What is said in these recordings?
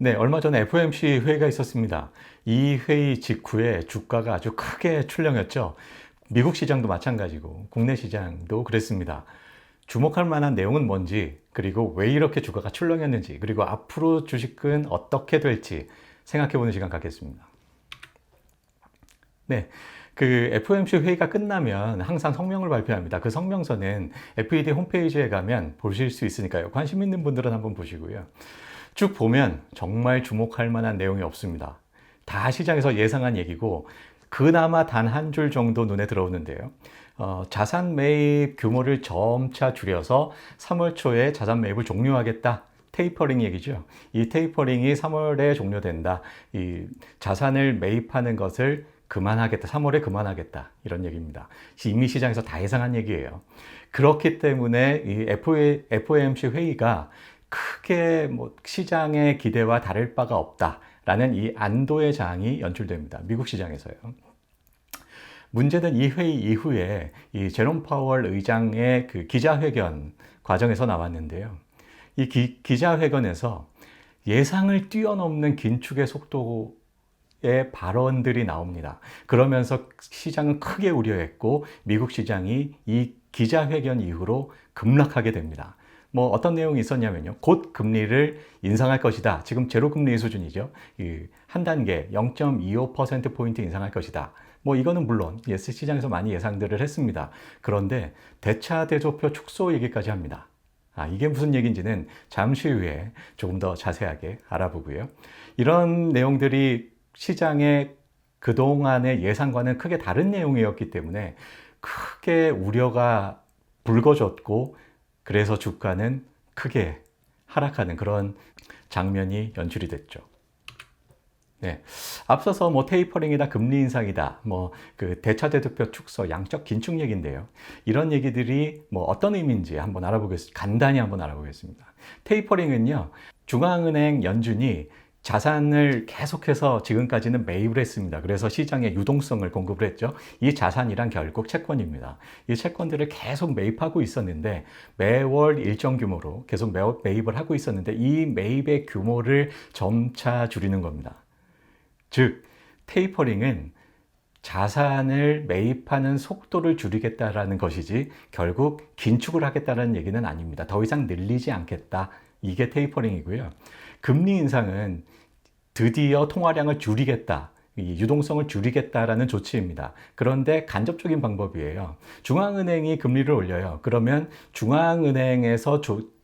네, 얼마 전에 FOMC 회의가 있었습니다. 이 회의 직후에 주가가 아주 크게 출렁였죠. 미국 시장도 마찬가지고 국내 시장도 그랬습니다. 주목할 만한 내용은 뭔지, 그리고 왜 이렇게 주가가 출렁였는지, 그리고 앞으로 주식은 어떻게 될지 생각해보는 시간 갖겠습니다. 네, 그 FOMC 회의가 끝나면 항상 성명을 발표합니다. 그 성명서는 FED 홈페이지에 가면 보실 수 있으니까요. 관심 있는 분들은 한번 보시고요. 쭉 보면 정말 주목할 만한 내용이 없습니다. 다 시장에서 예상한 얘기고 그나마 단 한 줄 정도 눈에 들어오는데요. 자산 매입 규모를 점차 줄여서 3월 초에 자산 매입을 종료하겠다. 테이퍼링 얘기죠. 이 테이퍼링이 3월에 종료된다. 이 자산을 매입하는 것을 그만하겠다. 3월에 그만하겠다. 이런 얘기입니다. 이미 시장에서 다 예상한 얘기예요. 그렇기 때문에 이 FOMC 회의가 크게 뭐 시장의 기대와 다를 바가 없다라는 이 안도의 장이 연출됩니다. 미국 시장에서요. 문제는 이 회의 이후에 이 제롬 파월 의장의 그 기자회견 과정에서 나왔는데요. 이 기자회견에서 예상을 뛰어넘는 긴축의 속도의 발언들이 나옵니다. 그러면서 시장은 크게 우려했고 미국 시장이 이 기자회견 이후로 급락하게 됩니다. 뭐 어떤 내용이 있었냐면요. 곧 금리를 인상할 것이다. 지금 제로 금리 수준이죠. 한 단계 0.25%포인트 인상할 것이다. 뭐 이거는 물론 시장에서 많이 예상들을 했습니다. 그런데 대차 대조표 축소 얘기까지 합니다. 이게 무슨 얘기인지는 잠시 후에 조금 더 자세하게 알아보고요. 이런 내용들이 시장의 그동안의 예상과는 크게 다른 내용이었기 때문에 크게 우려가 불거졌고 그래서 주가는 크게 하락하는 그런 장면이 연출이 됐죠. 네. 앞서서 뭐 테이퍼링이다, 금리 인상이다, 뭐 그 대차 대조표 축소, 양적 긴축 얘기인데요. 이런 얘기들이 뭐 어떤 의미인지 한번 알아보겠습니다. 간단히 한번 알아보겠습니다. 테이퍼링은요, 중앙은행 연준이 자산을 계속해서 지금까지는 매입을 했습니다. 그래서 시장에 유동성을 공급을 했죠. 이 자산이란 결국 채권입니다. 이 채권들을 계속 매입하고 있었는데 매월 일정 규모로 계속 매입을 하고 있었는데 이 매입의 규모를 점차 줄이는 겁니다. 즉, 테이퍼링은 자산을 매입하는 속도를 줄이겠다라는 것이지 결국 긴축을 하겠다는 얘기는 아닙니다. 더 이상 늘리지 않겠다. 이게 테이퍼링이고요. 금리 인상은 드디어 통화량을 줄이겠다. 유동성을 줄이겠다라는 조치입니다. 그런데 간접적인 방법이에요. 중앙은행이 금리를 올려요. 그러면 중앙은행에서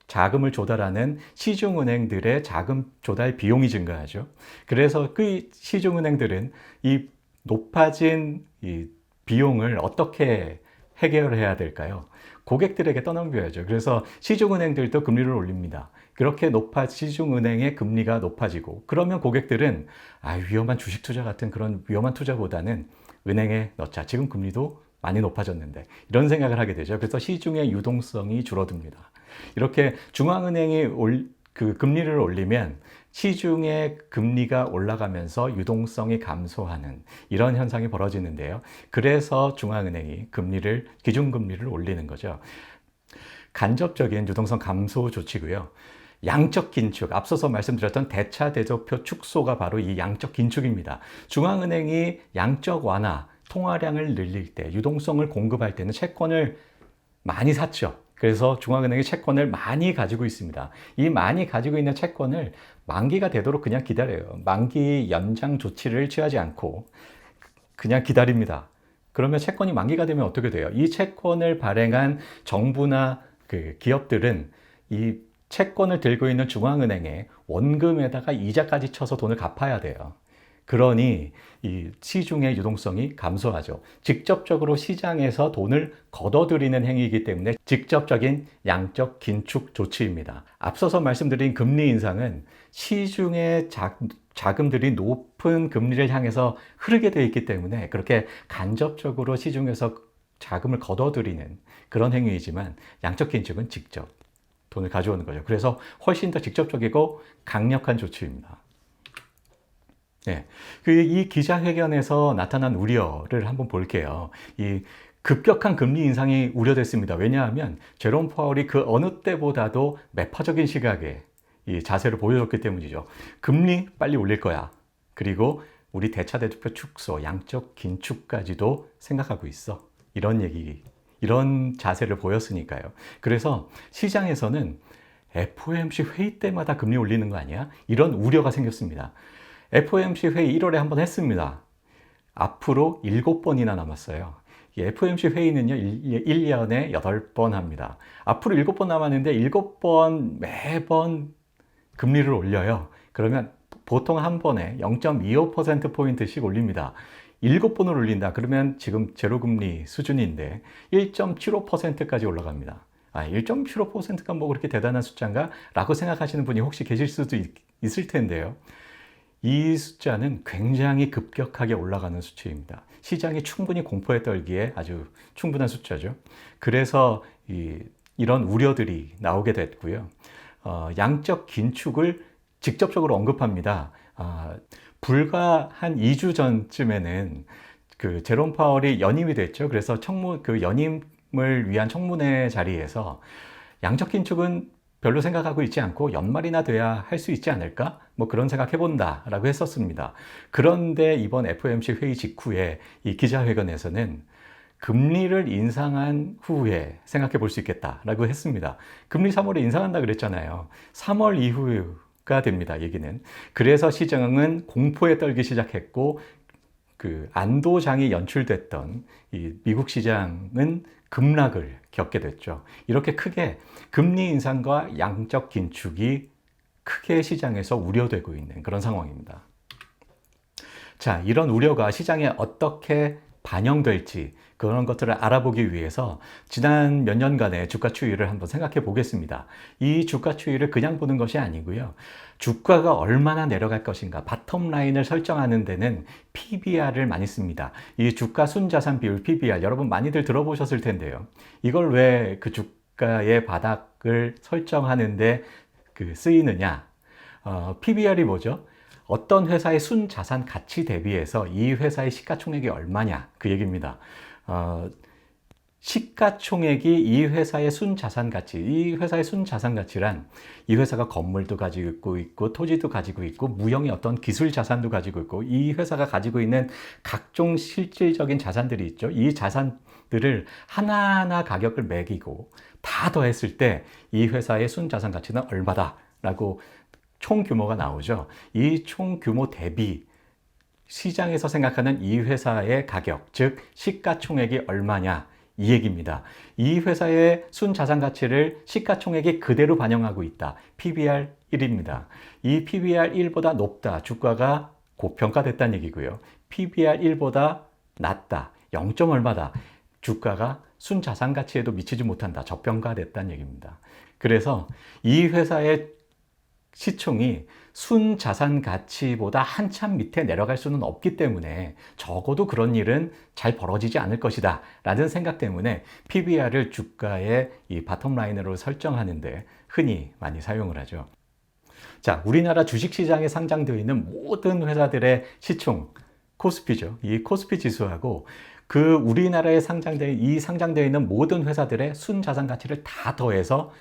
자금을 조달하는 시중은행들의 자금 조달 비용이 증가하죠. 그래서 그 시중은행들은 이 높아진 이 비용을 어떻게 해결해야 될까요? 고객들에게 떠넘겨야죠. 그래서 시중은행들도 금리를 올립니다. 그렇게 시중은행의 금리가 높아지고 그러면 고객들은 위험한 주식 투자 같은 그런 위험한 투자보다는 은행에 넣자. 지금 금리도 많이 높아졌는데 이런 생각을 하게 되죠. 그래서 시중의 유동성이 줄어듭니다. 이렇게 중앙은행이 그 금리를 올리면 시중의 금리가 올라가면서 유동성이 감소하는 이런 현상이 벌어지는데요. 그래서 중앙은행이 기준금리를 올리는 거죠. 간접적인 유동성 감소 조치고요. 양적 긴축, 앞서서 말씀드렸던 대차 대조표 축소가 바로 이 양적 긴축입니다. 중앙은행이 양적 완화, 통화량을 늘릴 때, 유동성을 공급할 때는 채권을 많이 샀죠. 그래서 중앙은행이 채권을 많이 가지고 있습니다. 이 많이 가지고 있는 채권을 만기가 되도록 그냥 기다려요. 만기 연장 조치를 취하지 않고 그냥 기다립니다. 그러면 채권이 만기가 되면 어떻게 돼요? 이 채권을 발행한 정부나 그 기업들은 이 채권을 들고 있는 중앙은행에 원금에다가 이자까지 쳐서 돈을 갚아야 돼요. 그러니 이 시중의 유동성이 감소하죠. 직접적으로 시장에서 돈을 걷어들이는 행위이기 때문에 직접적인 양적 긴축 조치입니다. 앞서서 말씀드린 금리 인상은 시중의 자금들이 높은 금리를 향해서 흐르게 되어 있기 때문에 그렇게 간접적으로 시중에서 자금을 걷어들이는 그런 행위이지만 양적 긴축은 직접 돈을 가져오는 거죠. 그래서 훨씬 더 직접적이고 강력한 조치입니다. 네. 이 기자회견에서 나타난 우려를 한번 볼게요. 이 급격한 금리 인상이 우려됐습니다. 왜냐하면 제롬 파월이 그 어느 때보다도 매파적인 시각에 이 자세를 보여줬기 때문이죠. 금리 빨리 올릴 거야. 그리고 우리 대차대조표 축소, 양적 긴축까지도 생각하고 있어. 이런 얘기, 이런 자세를 보였으니까요. 그래서 시장에서는 FOMC 회의 때마다 금리 올리는 거 아니야? 이런 우려가 생겼습니다. FOMC 회의 1월에 한번 했습니다. 앞으로 7번이나 남았어요. FOMC 회의는요, 1년에 8번 합니다. 앞으로 7번 남았는데 7번 매번 금리를 올려요. 그러면 보통 한 번에 0.25%포인트씩 올립니다. 7번을 올린다. 그러면 지금 제로금리 수준인데 1.75%까지 올라갑니다. 1.75%가 뭐 그렇게 대단한 숫자인가? 라고 생각하시는 분이 혹시 계실 수도 있을 텐데요. 이 숫자는 굉장히 급격하게 올라가는 수치입니다. 시장이 충분히 공포에 떨기에 아주 충분한 숫자죠. 그래서 이런 우려들이 나오게 됐고요. 양적 긴축을 직접적으로 언급합니다. 불과 한 2주 전쯤에는 그 제롬 파월이 연임이 됐죠. 그래서 그 연임을 위한 청문회 자리에서 양적 긴축은 별로 생각하고 있지 않고 연말이나 돼야 할 수 있지 않을까? 뭐 그런 생각 해본다 라고 했었습니다. 그런데 이번 FOMC 회의 직후에 이 기자회견에서는 금리를 인상한 후에 생각해 볼 수 있겠다라고 했습니다. 금리 3월에 인상한다 그랬잖아요. 3월 이후가 됩니다, 얘기는. 그래서 시장은 공포에 떨기 시작했고, 그 안도장이 연출됐던 이 미국 시장은 급락을 겪게 됐죠. 이렇게 크게 금리 인상과 양적 긴축이 크게 시장에서 우려되고 있는 그런 상황입니다. 자, 이런 우려가 시장에 어떻게 반영될지 그런 것들을 알아보기 위해서 지난 몇 년간의 주가 추이를 한번 생각해 보겠습니다. 이 주가 추이를 그냥 보는 것이 아니고요. 주가가 얼마나 내려갈 것인가, 바텀 라인을 설정하는 데는 PBR을 많이 씁니다. 이 주가 순자산 비율 PBR, 여러분 많이들 들어보셨을 텐데요. 이걸 왜 그 주가의 바닥을 설정하는데 쓰이느냐? PBR이 뭐죠? 어떤 회사의 순자산 가치 대비해서 이 회사의 시가총액이 얼마냐, 그 얘기입니다. 시가총액이 이 회사의 순자산 가치, 이 회사의 순자산 가치란 이 회사가 건물도 가지고 있고 토지도 가지고 있고 무형의 어떤 기술 자산도 가지고 있고 이 회사가 가지고 있는 각종 실질적인 자산들이 있죠. 이 자산들을 하나하나 가격을 매기고 다 더했을 때 이 회사의 순자산 가치는 얼마다 라고 총 규모가 나오죠. 이 총 규모 대비 시장에서 생각하는 이 회사의 가격, 즉 시가총액이 얼마냐, 이 얘기입니다. 이 회사의 순자산 가치를 시가총액이 그대로 반영하고 있다. PBR 1입니다. 이 PBR 1보다 높다. 주가가 고평가됐다는 얘기고요. PBR 1보다 낮다. 0. 얼마다. 주가가 순자산 가치에도 미치지 못한다. 저평가됐다는 얘기입니다. 그래서 이 회사의 시총이 순자산 가치보다 한참 밑에 내려갈 수는 없기 때문에 적어도 그런 일은 잘 벌어지지 않을 것이다 라는 생각 때문에 PBR을 주가의 이 바텀라인으로 설정하는데 흔히 많이 사용을 하죠. 자, 우리나라 주식시장에 상장되어 있는 모든 회사들의 시총, 코스피죠. 이 코스피 지수하고 그 우리나라에 상장되어 있는 모든 회사들의 순자산 가치를 다 더해서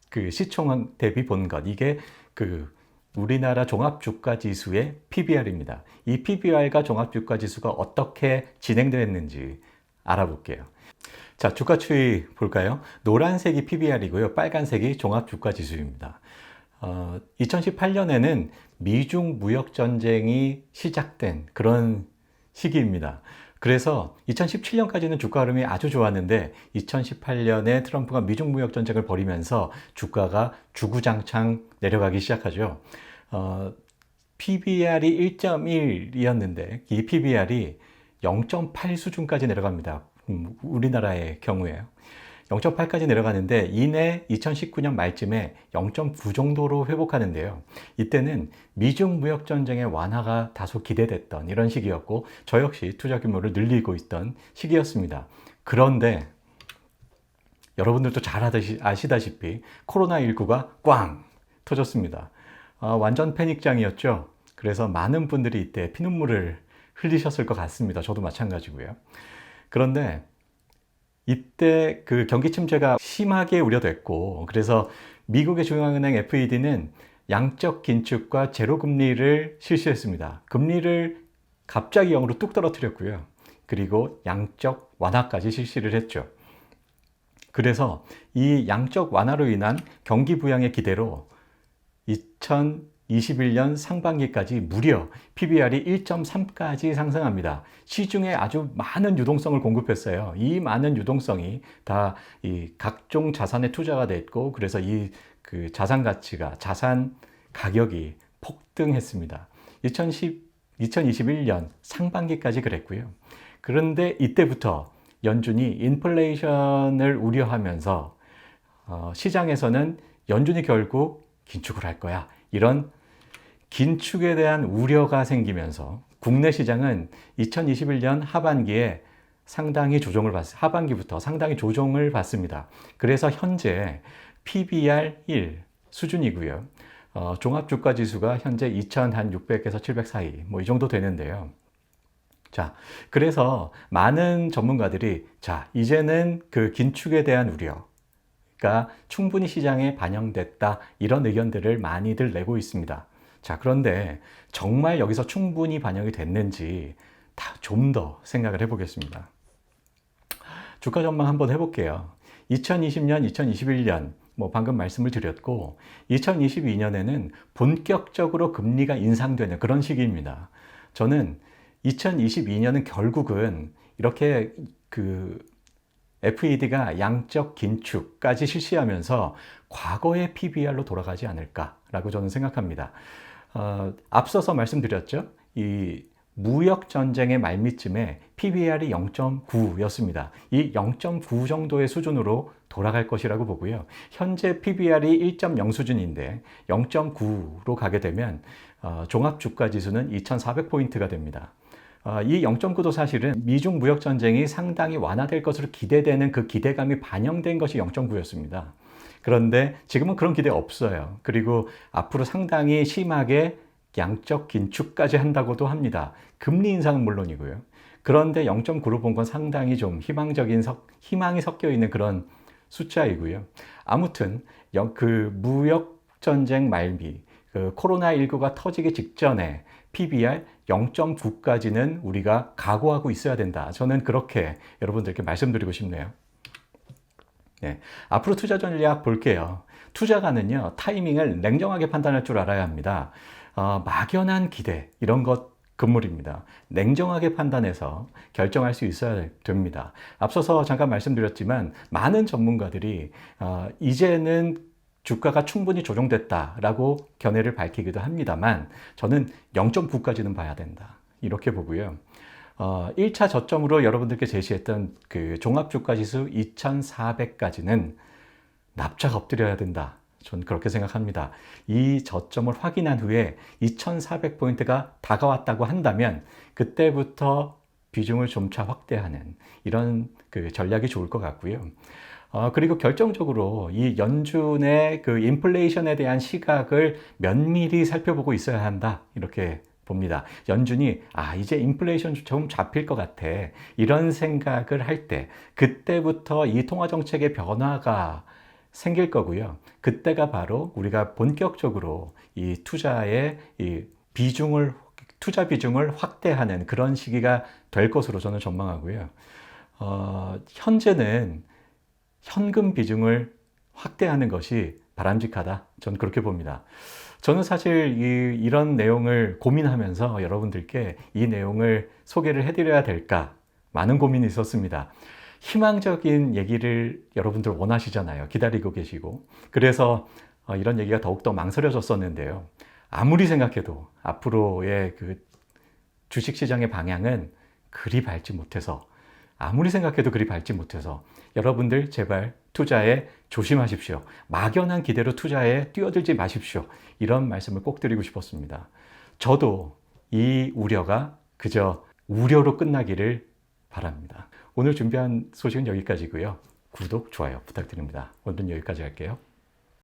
그 시총 대비 본 것, 이게 그 우리나라 종합주가지수의 PBR입니다. 이 PBR과 종합주가지수가 어떻게 진행되었는지 알아볼게요. 자, 주가 추이 볼까요? 노란색이 PBR이고요. 빨간색이 종합주가지수입니다. 2018년에는 미중 무역전쟁이 시작된 그런 시기입니다. 그래서 2017년까지는 주가 흐름이 아주 좋았는데 2018년에 트럼프가 미중 무역 전쟁을 벌이면서 주가가 주구장창 내려가기 시작하죠. PBR이 1.1이었는데 이 PBR이 0.8 수준까지 내려갑니다. 우리나라의 경우에요. 0.8까지 내려가는데 이내 2019년 말쯤에 0.9 정도로 회복하는데요. 이때는 미중 무역 전쟁의 완화가 다소 기대됐던 이런 시기였고 저 역시 투자 규모를 늘리고 있던 시기였습니다. 그런데 여러분들도 잘 아시다시피 코로나19가 꽝 터졌습니다. 완전 패닉장이었죠. 그래서 많은 분들이 이때 피눈물을 흘리셨을 것 같습니다. 저도 마찬가지고요. 그런데 이때 그 경기 침체가 심하게 우려됐고 그래서 미국의 중앙은행 FED는 양적 긴축과 제로 금리를 실시했습니다. 금리를 갑자기 0으로 뚝 떨어뜨렸고요. 그리고 양적 완화까지 실시를 했죠. 그래서 이 양적 완화로 인한 경기 부양의 기대로 2021년 상반기까지 무려 PBR이 1.3까지 상승합니다. 시중에 아주 많은 유동성을 공급했어요. 이 많은 유동성이 다 이 각종 자산에 투자가 됐고, 그래서 이 그 자산 가치가, 자산 가격이 폭등했습니다. 2021년 상반기까지 그랬고요. 그런데 이때부터 연준이 인플레이션을 우려하면서 시장에서는 연준이 결국 긴축을 할 거야, 이런 긴축에 대한 우려가 생기면서 국내 시장은 2021년 하반기에 상당히 조정을 하반기부터 상당히 조정을 받습니다. 그래서 현재 PBR 1 수준이고요. 종합주가지수가 현재 2,600에서 700 사이, 뭐 이 정도 되는데요. 자, 그래서 많은 전문가들이 이제는 그 긴축에 대한 우려가 충분히 시장에 반영됐다, 이런 의견들을 많이들 내고 있습니다. 자, 그런데 정말 여기서 충분히 반영이 됐는지 좀 더 생각을 해보겠습니다. 주가 전망 한번 해볼게요. 2020년, 2021년 뭐 방금 말씀을 드렸고, 2022년에는 본격적으로 금리가 인상되는 그런 시기입니다. 저는 2022년은 결국은 이렇게 그 FED가 양적 긴축까지 실시하면서 과거의 PBR로 돌아가지 않을까라고 저는 생각합니다. 앞서서 말씀드렸죠. 이 무역 전쟁의 말미쯤에 PBR이 0.9였습니다. 이 0.9 정도의 수준으로 돌아갈 것이라고 보고요. 현재 PBR이 1.0 수준인데 0.9로 가게 되면 종합주가지수는 2,400포인트가 됩니다. 이 0.9도 사실은 미중 무역 전쟁이 상당히 완화될 것으로 기대되는 그 기대감이 반영된 것이 0.9였습니다. 그런데 지금은 그런 기대 없어요. 그리고 앞으로 상당히 심하게 양적 긴축까지 한다고도 합니다. 금리 인상은 물론이고요. 그런데 0.9로 본 건 상당히 좀 희망이 섞여 있는 그런 숫자이고요. 아무튼 그 무역 전쟁 말미, 그 코로나19가 터지기 직전에 PBR 0.9까지는 우리가 각오하고 있어야 된다. 저는 그렇게 여러분들께 말씀드리고 싶네요. 네, 앞으로 투자 전략 볼게요. 투자가는요, 타이밍을 냉정하게 판단할 줄 알아야 합니다. 막연한 기대, 이런 것 금물입니다. 냉정하게 판단해서 결정할 수 있어야 됩니다. 앞서서 잠깐 말씀드렸지만 많은 전문가들이 이제는 주가가 충분히 조정됐다라고 견해를 밝히기도 합니다만, 저는 0.9까지는 봐야 된다, 이렇게 보고요. 1차 저점으로 여러분들께 제시했던 그 종합주가지수 2,400까지는 납작 엎드려야 된다, 저는 그렇게 생각합니다. 이 저점을 확인한 후에 2,400포인트가 다가왔다고 한다면 그때부터 비중을 점차 확대하는 이런 그 전략이 좋을 것 같고요. 그리고 결정적으로 이 연준의 그 인플레이션에 대한 시각을 면밀히 살펴보고 있어야 한다, 이렇게 봅니다. 연준이 이제 인플레이션 좀 잡힐 것 같아, 이런 생각을 할 때 그때부터 이 통화정책의 변화가 생길 거고요. 그때가 바로 우리가 본격적으로 이 투자의 투자 비중을 확대하는 그런 시기가 될 것으로 저는 전망하고요. 현재는 현금 비중을 확대하는 것이 바람직하다, 저는 그렇게 봅니다. 저는 사실 이런 내용을 고민하면서 여러분들께 이 내용을 소개를 해드려야 될까 많은 고민이 있었습니다. 희망적인 얘기를 여러분들 원하시잖아요. 기다리고 계시고. 그래서 이런 얘기가 더욱더 망설여졌었는데요. 아무리 생각해도 앞으로의 그 주식시장의 방향은 그리 밝지 못해서, 여러분들 제발 투자에 조심하십시오. 막연한 기대로 투자에 뛰어들지 마십시오. 이런 말씀을 꼭 드리고 싶었습니다. 저도 이 우려가 그저 우려로 끝나기를 바랍니다. 오늘 준비한 소식은 여기까지고요. 구독, 좋아요 부탁드립니다. 오늘은 여기까지 할게요.